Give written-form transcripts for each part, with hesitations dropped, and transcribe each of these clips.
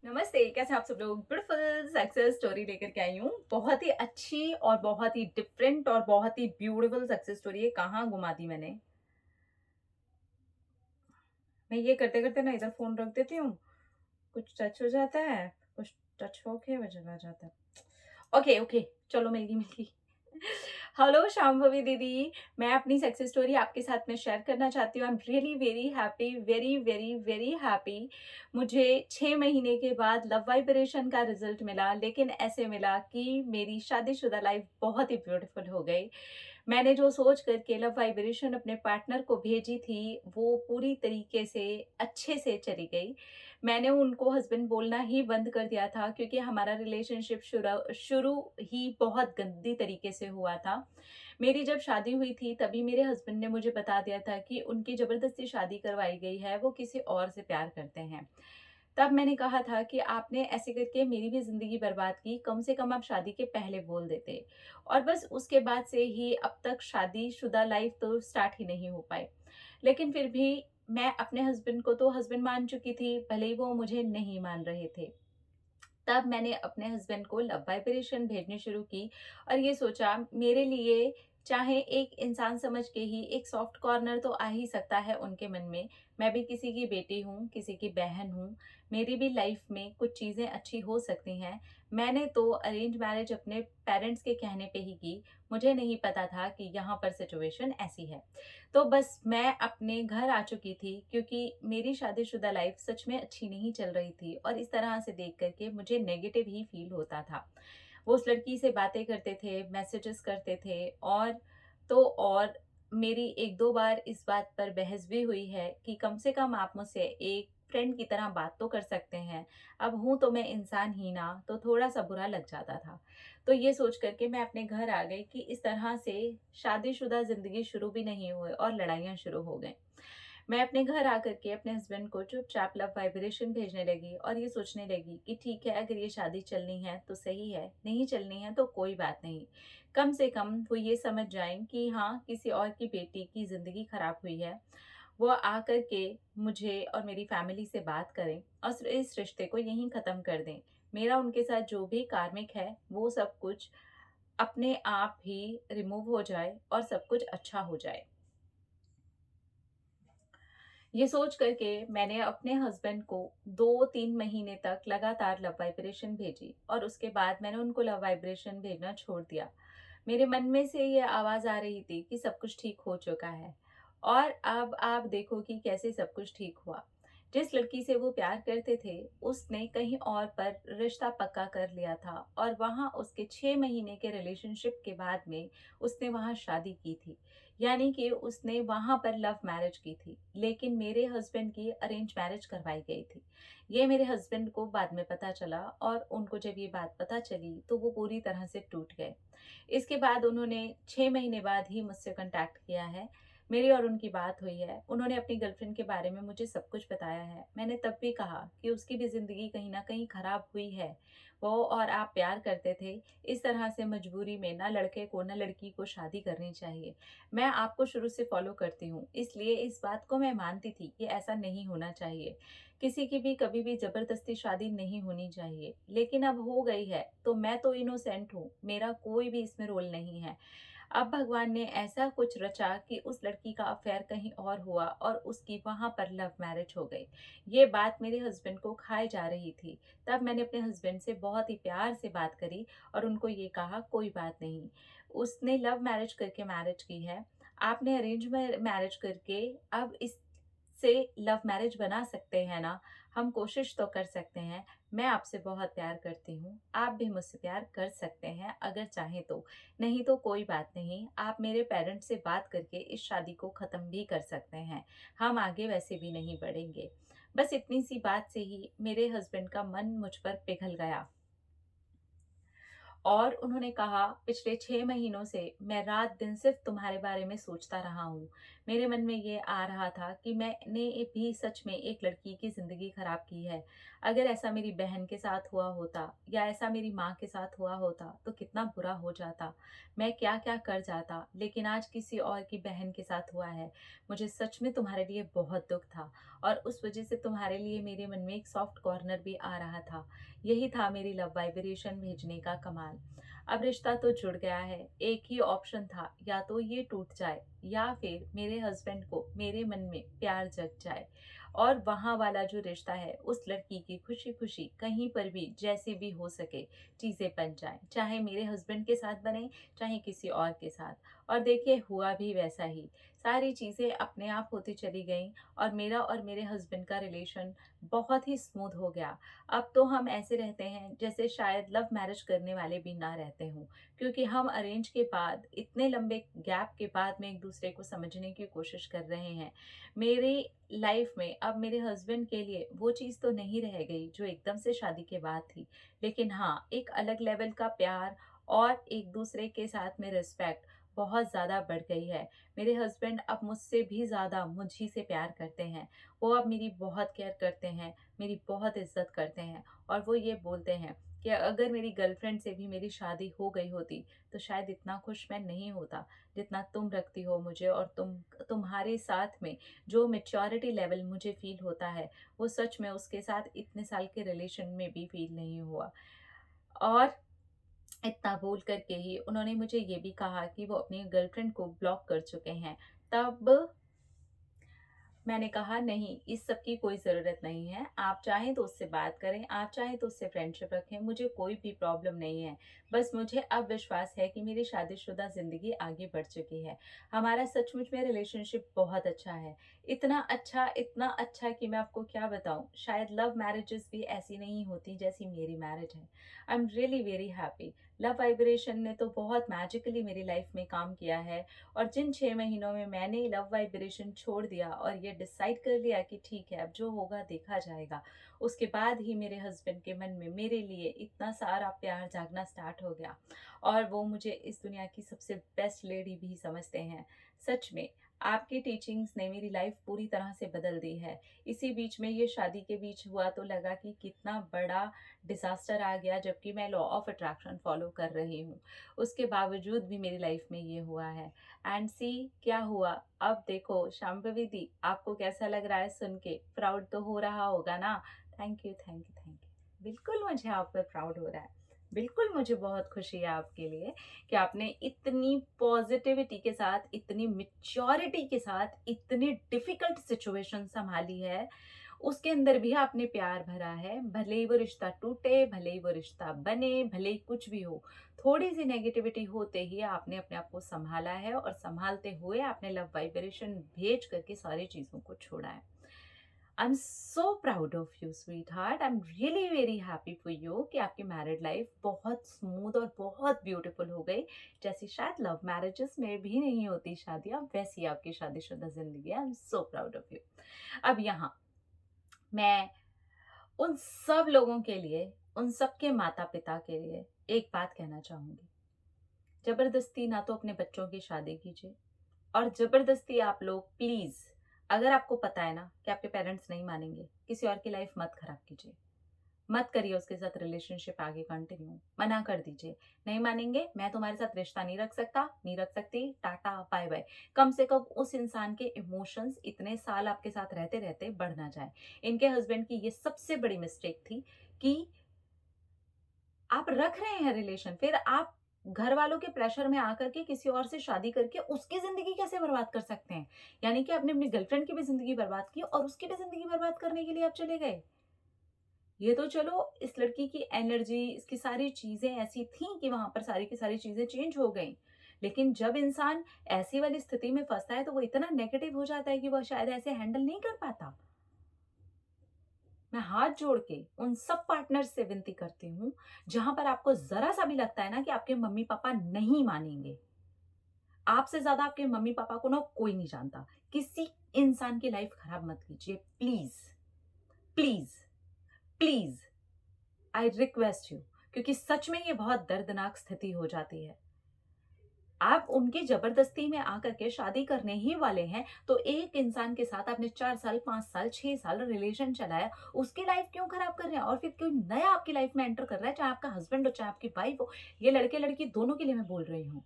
नमस्ते, कैसे हैं आप सब लोग? ब्यूटीफुल सक्सेस स्टोरी लेकर के आई हूँ। बहुत ही अच्छी और बहुत ही डिफरेंट और बहुत ही ब्यूटीफुल सक्सेस स्टोरी है। कहाँ घुमा दी मैंने। मैं ये करते-करते ना इधर फ़ोन रख देती हूँ, कुछ टच हो जाता है, कुछ टच होके वो चला जाता है। ओके, ओके, चलो मिल गई, मिल गई। हेलो शाम्भवी दीदी, मैं अपनी सक्सेस स्टोरी आपके साथ में शेयर करना चाहती हूँ। I am really very happy, very, very, very happy. मुझे 6 महीने के बाद लव वाइब्रेशन का रिज़ल्ट मिला, लेकिन ऐसे मिला कि मेरी शादीशुदा लाइफ़ बहुत ही ब्यूटीफुल हो गई। मैंने जो सोच कर के लव वाइब्रेशन अपने पार्टनर को भेजी थी, वो पूरी तरीके से अच्छे से चली गई। मैंने उनको हस्बैंड बोलना ही बंद कर दिया था क्योंकि हमारा रिलेशनशिप शुरू शुरू ही बहुत गंदी तरीके से हुआ था। मेरी जब शादी हुई थी तभी मेरे हस्बैंड ने मुझे बता दिया था कि उनकी ज़बरदस्ती शादी करवाई गई है, वो किसी और से प्यार करते हैं। तब मैंने कहा था कि आपने ऐसे करके मेरी भी ज़िंदगी बर्बाद की, कम से कम आप शादी के पहले बोल देते। और बस उसके बाद से ही अब तक शादीशुदा लाइफ़ तो स्टार्ट ही नहीं हो पाई। लेकिन फिर भी मैं अपने हस्बैंड को तो हस्बैंड मान चुकी थी, भले ही वो मुझे नहीं मान रहे थे। तब मैंने अपने हस्बैंड को लव वाइब्रेशन भेजनी शुरू की और ये सोचा मेरे लिए चाहे एक इंसान समझ के ही एक सॉफ्ट कॉर्नर तो आ ही सकता है उनके मन में। मैं भी किसी की बेटी हूँ, किसी की बहन हूँ, मेरी भी लाइफ में कुछ चीज़ें अच्छी हो सकती हैं। मैंने तो अरेंज मैरिज अपने पेरेंट्स के कहने पे ही की, मुझे नहीं पता था कि यहाँ पर सिचुएशन ऐसी है। तो बस मैं अपने घर आ चुकी थी क्योंकि मेरी शादीशुदा लाइफ सच में अच्छी नहीं चल रही थी और इस तरह से देख कर के मुझे नेगेटिव ही फील होता था। वो उस लड़की से बातें करते थे, मैसेजेस करते थे और मेरी 1-2 बार इस बात पर बहस भी हुई है कि कम से कम आप मुझसे एक फ्रेंड की तरह बात तो कर सकते हैं। अब हूँ तो मैं इंसान ही ना, तो थोड़ा-सा बुरा लग जाता था। तो ये सोच कर के मैं अपने घर आ गई कि इस तरह से शादीशुदा ज़िंदगी शुरू भी नहीं हुई और लड़ाइयाँ शुरू हो गईं। मैं अपने घर आकर के अपने हस्बैंड को चुपचाप लव वाइब्रेशन भेजने लगी और ये सोचने लगी कि ठीक है, अगर ये शादी चलनी है तो सही है, नहीं चलनी है तो कोई बात नहीं। कम से कम वो ये समझ जाएँ कि हाँ, किसी और की बेटी की ज़िंदगी खराब हुई है। वो आकर के मुझे और मेरी फैमिली से बात करें और इस रिश्ते को यहीं ख़त्म कर दें। मेरा उनके साथ जो भी कार्मिक है, वो सब कुछ अपने आप ही रिमूव हो जाए और सब कुछ अच्छा हो जाए। ये सोच कर के मैंने अपने हस्बैंड को 2-3 महीने तक लगातार लव वाइब्रेशन भेजी और उसके बाद मैंने उनको लव वाइब्रेशन भेजना छोड़ दिया। मेरे मन में से ये आवाज़ आ रही थी कि सब कुछ ठीक हो चुका है और अब आप देखो कि कैसे सब कुछ ठीक हुआ। जिस लड़की से वो प्यार करते थे, उसने कहीं और पर रिश्ता पक्का कर लिया था और वहाँ उसके 6 महीने के रिलेशनशिप के बाद में उसने वहाँ शादी की थी। यानी कि उसने वहाँ पर लव मैरिज की थी, लेकिन मेरे हस्बैंड की अरेंज मैरिज करवाई गई थी। ये मेरे हस्बैंड को बाद में पता चला और उनको जब ये बात पता चली, तो वो पूरी तरह से टूट गए। इसके बाद उन्होंने 6 महीने बाद ही मुझसे कॉन्टैक्ट किया है। मेरी और उनकी बात हुई है। उन्होंने अपनी गर्लफ्रेंड के बारे में मुझे सब कुछ बताया है। मैंने तब भी कहा कि उसकी भी ज़िंदगी कहीं न कहीं खराब हुई है। वो और आप प्यार करते थे, इस तरह से मजबूरी में ना लड़के को ना लड़की को शादी करनी चाहिए। मैं आपको शुरू से फ़ॉलो करती हूँ, इसलिए इस बात को मैं मानती थी कि ऐसा नहीं होना चाहिए। किसी की भी कभी भी ज़बरदस्ती शादी नहीं होनी चाहिए। लेकिन अब हो गई है, तो मैं तो इनोसेंट हूँ, मेरा कोई भी इसमें रोल नहीं है। अब भगवान ने ऐसा कुछ रचा कि उस लड़की का अफ़ेयर कहीं और हुआ और उसकी वहाँ पर लव मैरिज हो गई। ये बात मेरे हस्बैंड को खाए जा रही थी। तब मैंने अपने हस्बैंड से बहुत ही प्यार से बात करी और उनको ये कहा कोई बात नहीं। उसने लव मैरिज करके मैरिज की है। आपने अरेंज मैरिज करके अब इससे लव मैरिज बना सकते हैं ना? हम कोशिश तो कर सकते हैं। मैं आपसे बहुत प्यार करती हूँ। आप भी मुझसे प्यार कर सकते हैं अगर चाहें तो। नहीं तो कोई बात नहीं, आप मेरे पेरेंट्स से बात करके इस शादी को ख़त्म भी कर सकते हैं। हम आगे वैसे भी नहीं बढ़ेंगे। बस इतनी सी बात से ही मेरे हस्बैंड का मन मुझ पर पिघल गया। और उन्होंने कहा पिछले 6 महीनों से मैं रात-दिन सिर्फ़ तुम्हारे बारे में सोचता रहा हूँ। मेरे मन में ये आ रहा था कि मैंने भी सच में एक लड़की की ज़िंदगी ख़राब की है। अगर ऐसा मेरी बहन के साथ हुआ होता या ऐसा मेरी माँ के साथ हुआ होता तो कितना बुरा हो जाता, मैं क्या-क्या कर जाता। लेकिन आज किसी और की बहन के साथ हुआ है। मुझे सच में तुम्हारे लिए बहुत दुःख था और उस वज़ह से तुम्हारे लिए मेरे मन में एक सॉफ्ट कॉर्नर भी आ रहा था। यही था मेरी लव वाइब्रेशन भेजने का कमाल। अब रिश्ता तो जुड़ गया है, एक ही ऑप्शन था, या तो ये टूट जाए या फिर मेरे हस्बैंड को मेरे मन में प्यार जग जाए और वहाँ वाला जो रिश्ता है उस लड़की की खुशी खुशी कहीं पर भी जैसे भी हो सके चीज़ें बन जाएं, चाहे मेरे हस्बैंड के साथ बने चाहे किसी और के साथ। और देखिए हुआ भी वैसा ही, सारी चीज़ें अपने आप होती चली गईं और मेरा और मेरे हस्बैंड का रिलेशन बहुत ही स्मूथ हो गया। अब तो हम ऐसे रहते हैं जैसे शायद लव मैरिज करने वाले भी ना रहते हों, क्योंकि हम अरेंज के बाद इतने लंबे गैप के बाद में एक दूसरे को समझने की कोशिश कर रहे हैं। मेरी लाइफ में अब मेरे हस्बैंड के लिए वो चीज़ तो नहीं रह गई जो एकदम से शादी के बाद थी, लेकिन हाँ, एक अलग लेवल का प्यार और एक दूसरे के साथ में रिस्पेक्ट बहुत ज़्यादा बढ़ गई है। मेरे हस्बैंड अब मुझसे भी ज़्यादा मुझी से प्यार करते हैं। वो अब मेरी बहुत केयर करते हैं, मेरी बहुत इज्जत करते हैं और वो ये बोलते हैं कि अगर मेरी गर्लफ्रेंड से भी मेरी शादी हो गई होती तो शायद इतना खुश मैं नहीं होता जितना तुम रखती हो मुझे। और तुम्हारे साथ में जो मेच्योरिटी लेवल मुझे फील होता है वो सच में उसके साथ इतने साल के रिलेशन में भी फील नहीं हुआ। और इतना बोल करके ही उन्होंने मुझे ये भी कहा कि वो अपनी गर्लफ्रेंड को ब्लॉक कर चुके हैं। तब मैंने कहा नहीं, इस सब की कोई ज़रूरत नहीं है। आप चाहें तो उससे बात करें, आप चाहें तो उससे फ्रेंडशिप रखें, मुझे कोई भी प्रॉब्लम नहीं है। बस मुझे अब विश्वास है कि मेरी शादीशुदा ज़िंदगी आगे बढ़ चुकी है। हमारा सचमुच में रिलेशनशिप बहुत अच्छा है। इतना अच्छा कि मैं आपको क्या बताऊँ, शायद लव मैरिजेज़ भी ऐसी नहीं होती जैसी मेरी मैरिज है। I am really very happy. Love vibration ने तो बहुत मैजिकली मेरी लाइफ में काम किया है और जिन 6 महीनों में मैंने लव वाइब्रेशन छोड़ दिया और ये डिसाइड कर लिया कि ठीक है अब जो होगा देखा जाएगा, उसके बाद ही मेरे हस्बैंड के मन में मेरे लिए इतना सारा प्यार जागना स्टार्ट हो गया और वो मुझे इस दुनिया की सबसे बेस्ट लेडी भी समझते हैं। सच में आपकी टीचिंग्स ने मेरी लाइफ पूरी तरह से बदल दी है। इसी बीच में ये शादी के बीच हुआ तो लगा कि कितना बड़ा डिजास्टर आ गया, जबकि मैं लॉ ऑफ अट्रैक्शन फॉलो कर रही हूँ। उसके बावजूद भी मेरी लाइफ में ये हुआ है। एंड सी क्या हुआ, अब देखो शांभवी दी, आपको कैसा लग रहा है सुन के? प्राउड तो हो रहा होगा ना? Thank you thank you thank you. बिल्कुल मुझे आप पर प्राउड हो रहा है, बिल्कुल मुझे बहुत खुशी है आपके लिए कि आपने इतनी पॉजिटिविटी के साथ, इतनी मिच्योरिटी के साथ इतनी डिफिकल्ट सिचुएशन संभाली है। उसके अंदर भी आपने प्यार भरा है, भले ही वो रिश्ता टूटे, भले ही वो रिश्ता बने, भले ही कुछ भी हो, थोड़ी सी नेगेटिविटी होते ही आपने अपने आप को संभाला है और संभालते हुए आपने लव वाइब्रेशन भेज करके सारी चीजों को छोड़ा है। I am so proud of you sweet heart. I am really very happy for you कि आपकी मैरिड लाइफ बहुत स्मूथ और बहुत ब्यूटीफुल हो गई, जैसी शायद लव मैरिजेस में भी नहीं होती शादियां, वैसी आपकी शादीशुदा जिंदगी है। I am so proud of you. अब यहाँ मैं उन सब लोगों के लिए, उन सबके माता पिता के लिए एक बात कहना चाहूंगी। जबरदस्ती ना तो अपने बच्चों की शादी कीजिए और जबरदस्ती आप लोग प्लीज, अगर आपको पता है ना कि आपके पेरेंट्स नहीं मानेंगे, किसी और की लाइफ मत खराब कीजिए, मत करिए उसके साथ रिलेशनशिप आगे कंटिन्यू, मना कर दीजिए। नहीं मानेंगे, मैं तुम्हारे साथ रिश्ता नहीं रख सकता, नहीं रख सकती, टाटा बाय बाय। कम से कम उस इंसान के इमोशंस इतने साल आपके साथ रहते रहते बढ़ ना जाए। इनके हस्बैंड की ये सबसे बड़ी मिस्टेक थी कि आप रख रहे हैं रिलेशन, फिर आप घर वालों के प्रेशर में आकर के किसी और से शादी करके उसकी जिंदगी कैसे बर्बाद कर सकते हैं? यानी कि आपने अपनी गर्लफ्रेंड की भी जिंदगी बर्बाद की और उसकी भी जिंदगी बर्बाद करने के लिए आप चले गए। ये तो चलो इस लड़की की एनर्जी, इसकी सारी चीजें ऐसी थी कि वहां पर सारी की सारी चीजें चेंज हो गई। लेकिन जब इंसान ऐसी वाली स्थिति में फंसता है तो वो इतना नेगेटिव हो जाता है कि वो शायद ऐसे हैंडल नहीं कर पाता। मैं हाथ जोड़ के उन सब पार्टनर्स से विनती करती हूँ जहां पर आपको जरा सा भी लगता है ना कि आपके मम्मी पापा नहीं मानेंगे, आपसे ज्यादा आपके मम्मी पापा को ना कोई नहीं जानता, किसी इंसान की लाइफ खराब मत कीजिए please, please, please, I request you. क्योंकि सच में ये बहुत दर्दनाक स्थिति हो जाती है। आप उनकी ज़बरदस्ती में आकर के शादी करने ही वाले हैं, तो एक इंसान के साथ आपने 4 साल, 5 साल, 6 साल रिलेशन चलाया, उसकी लाइफ़ क्यों खराब कर रहे हैं? और फिर कोई नया आपकी लाइफ़ में एंटर कर रहा है, चाहे आपका हस्बैंड हो, चाहे आपकी वाइफ़ हो, ये लड़के-लड़की दोनों के लिए मैं बोल रही हूँ।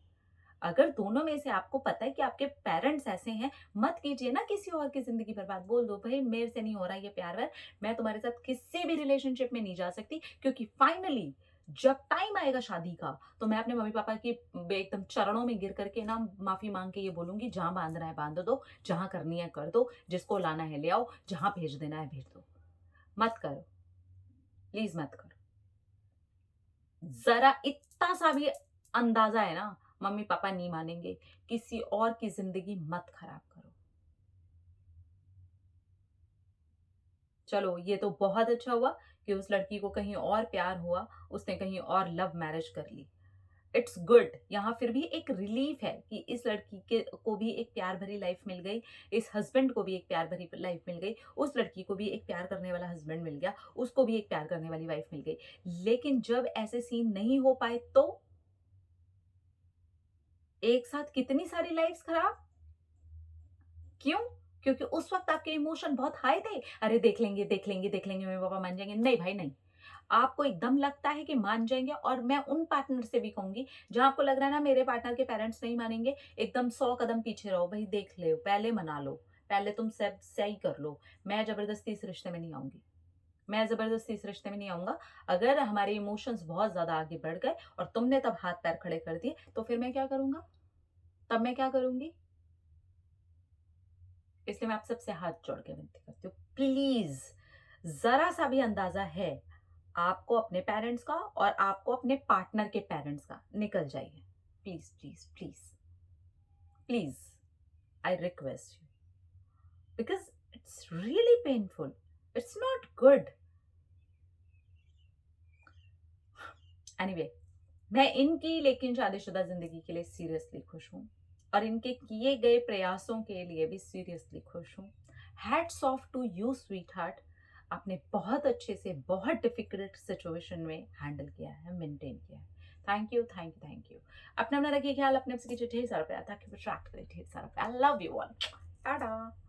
अगर दोनों में से आपको पता है कि आपके पेरेंट्स ऐसे हैं, मत कीजिए ना किसी और की ज़िंदगी बर्बाद। बोल दो, "भई मेरे से नहीं हो रहा ये प्यार-व्यार, मैं तुम्हारे साथ किसी भी रिलेशनशिप में नहीं जा सकती क्योंकि फाइनली जब टाइम आएगा शादी का, तो मैं अपने मम्मी-पापा की एकदम चरणों में गिर कर के ना माफ़ी माँग के ये बोलूँगी, जहाँ बाँधना है बाँध दो, जहाँ करनी है कर दो, जिसको लाना है ले आओ, जहाँ भेज देना है भेज दो। मत करो, प्लीज़ मत करो। ज़रा इतना सा भी अंदाज़ा है ना, मम्मी-पापा नहीं मानेंगे, किसी और की ज़िंदगी मत खराब करो। चलो ये तो बहुत अच्छा हुआ कि उस लड़की को कहीं और प्यार हुआ, उसने कहीं और लव मैरिज कर ली। इट्स गुड, यहाँ फिर भी एक रिलीफ है कि इस लड़की के को भी एक प्यार भरी लाइफ मिल गई, इस हस्बैंड को भी एक प्यार भरी लाइफ मिल गई, उस लड़की को भी एक प्यार करने वाला हस्बैंड मिल गया, उसको भी एक प्यार करने वाली वाइफ मिल गई। लेकिन जब ऐसे सीन नहीं हो पाए तो एक साथ कितनी सारी लाइफ्स खराब। क्यों? क्योंकि उस वक़्त आपके इमोशन बहुत हाई थे। अरे देख लेंगे, देख लेंगे, देख लेंगे, मेरे पापा मान जाएँगे। नहीं भाई नहीं। आपको एकदम लगता है कि मान जाएँगे, और मैं उन पार्टनर से भी कहूँगी, जहाँ आपको लग रहा है ना मेरे पार्टनर के पेरेंट्स नहीं मानेंगे, एकदम 100 कदम पीछे रहो। भई देख लो, पहले मना लो, पहले तुम सब सही कर लो। मैं ज़बरदस्ती इस रिश्ते में नहीं आऊँगी। मैं ज़बरदस्ती इस रिश्ते में नहीं आऊँगा। अगर हमारे इमोशंस बहुत ज़्यादा आगे बढ़ गए और तुमने तब हाथ-पैर खड़े कर दिए, तो फिर मैं क्या करूँगा? तब मैं क्या करूँगी? इसलिए मैं आप सबसे हाथ जोड़ के विनती करती हूँ, प्लीज़ ज़रा-सा भी अंदाज़ा है आपको अपने पेरेंट्स का और आपको अपने पार्टनर के पेरेंट्स का, निकल जाइए। Please, please, please, please, I request you, because it's really painful, it's not good. Anyway, मैं इनकी लेकिन शादीशुदा ज़िंदगी के लिए सीरियसली खुश हूँ और इनके किए गए प्रयासों के लिए भी सीरियसली खुश हूँ। Hats off to you sweetheart, आपने बहुत अच्छे से बहुत डिफ़िकल्ट सिचुएशन में हैंडल किया है, मेंटेन किया है। Thank you, thank you, thank you. अपना-अपना रखिए ख़्याल, अपने-आप से कीजिए ढेर सारा प्यार ताकि वो अट्रैक्ट करे ढेर सारा प्यार। I love you all. Tata.